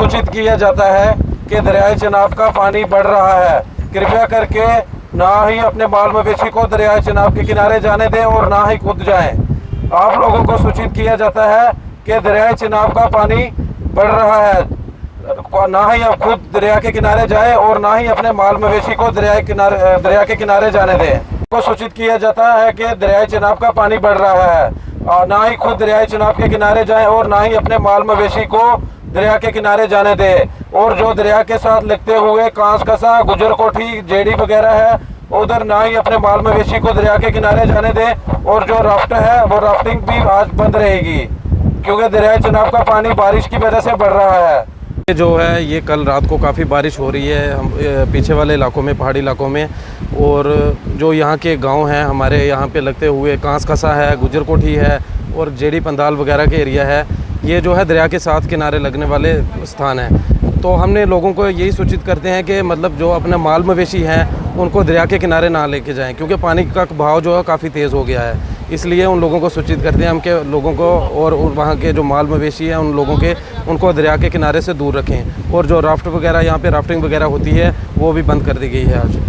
सूचित किया जाता है कि दरियाए चनाब का पानी बढ़ रहा है। कृपया करके ना ही अपने बाल मवेशी को दरियाए चनाब के किनारे जाने दें और ना ही कूद जाएं। आप लोगों को सूचित किया जाता है कि दरियाए चनाब का पानी बढ़ रहा है, ना ही आप खुद दरिया के किनारे जाएं और ना ही अपने माल मवेशी को दरिया के किनारे जाने दें। को सूचित किया जाता है कि दरियाए चनाब का पानी बढ़ रहा है, और ना ही खुद दरियाए चनाब के किनारे जाएं और ना ही अपने माल मवेशी को दरिया के किनारे जाने दें। और जो दरिया के साथ लगते हुए कांस कसा, गुजर कोठी, जेडी वगैरह है, उधर ना ही अपने माल मवेशी को दरिया के किनारे जाने दें। और जो राफ्ट है वो राफ्टिंग भी आज बंद रहेगी, क्योंकि दरियाए चनाब का पानी बारिश की वजह से बढ़ रहा है। ये जो है ये कल रात को काफ़ी बारिश हो रही है हम पीछे वाले इलाकों में, पहाड़ी इलाकों में। और जो यहाँ के गांव हैं हमारे यहाँ पे लगते हुए कांस कसा है, गुजर कोठी है और जेडी पंदाल वगैरह के एरिया है, ये जो है दरिया के साथ किनारे लगने वाले स्थान हैं। तो हमने लोगों को यही सूचित करते हैं कि मतलब जो अपने माल मवेशी हैं उनको दरिया के किनारे ना लेके जाएं, क्योंकि पानी का बहाव जो है काफ़ी तेज़ हो गया है। इसलिए उन लोगों को सूचित करते हैं हम कि लोगों को और वहाँ के जो माल मवेशी हैं उन लोगों के उनको दरिया के किनारे से दूर रखें। और जो राफ्ट वगैरह यहाँ पे राफ्टिंग वगैरह होती है वो भी बंद कर दी गई है आज।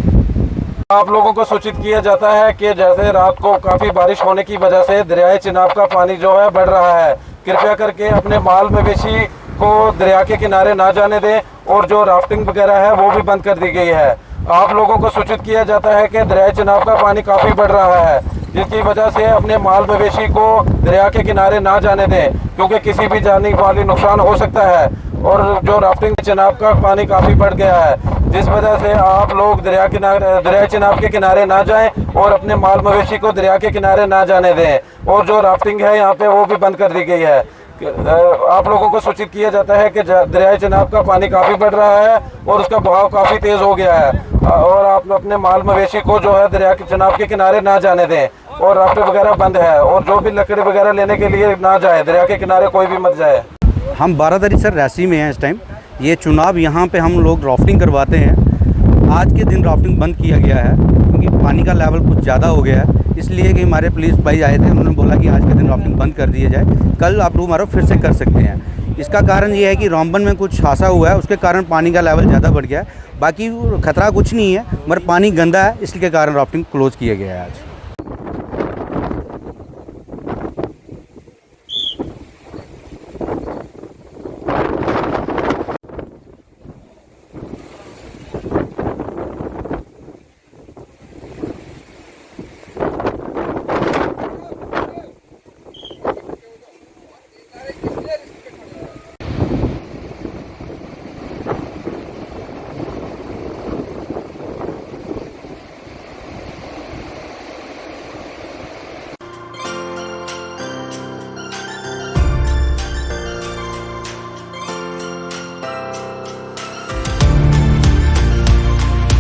आप लोगों को सूचित किया जाता है कि जैसे रात को काफ़ी बारिश होने की वजह से दरियाए चनाब का पानी जो है बढ़ रहा है। कृपया करके अपने माल मवेशी को दरिया के किनारे ना जाने दें और जो राफ्टिंग वगैरह है वो भी बंद कर दी गई है। आप लोगों को सूचित किया जाता है कि दरियाए चनाब का पानी काफ़ी बढ़ रहा है, जिसकी वजह से अपने माल मवेशी को दरिया के किनारे ना जाने दें, क्योंकि किसी भी जानी वाली नुकसान हो सकता है। और जो राफ्टिंग चनाब का पानी काफ़ी बढ़ गया है, जिस वजह से आप लोग दरिया चनाब के किनारे ना जाएं और अपने माल मवेशी को दरिया के किनारे ना जाने दें। और जो राफ्टिंग है यहाँ पे वो भी बंद कर दी गई है। आप लोगों को सूचित किया जाता है कि दरियाए चनाब का पानी काफ़ी बढ़ रहा है और उसका बहाव काफ़ी तेज़ हो गया है। और आप अपने माल मवेशी को जो है दरिया के चनाब के किनारे ना जाने दें। और राफ्ट वगैरह बंद है, और जो भी लकड़ी वगैरह लेने के लिए ना जाए, दरिया के किनारे कोई भी मत जाए। हम 12 तारीख सर राशि में हैं इस टाइम। ये चुनाव यहाँ पे हम लोग राफ्टिंग करवाते हैं। आज के दिन राफ्टिंग बंद किया गया है क्योंकि पानी का लेवल कुछ ज़्यादा हो गया है, इसलिए कि हमारे पुलिस भाई आए थे, उन्होंने बोला कि आज के दिन राफ्टिंग बंद कर दिया जाए, कल आप लोग हमारा फिर से कर सकते हैं। इसका कारण ये है कि रामबन में कुछ हादसा हुआ है, उसके कारण पानी का लेवल ज़्यादा बढ़ गया है। बाकी खतरा कुछ नहीं है, मगर पानी गंदा है, इसके कारण राफ्टिंग क्लोज़ किया गया है आज।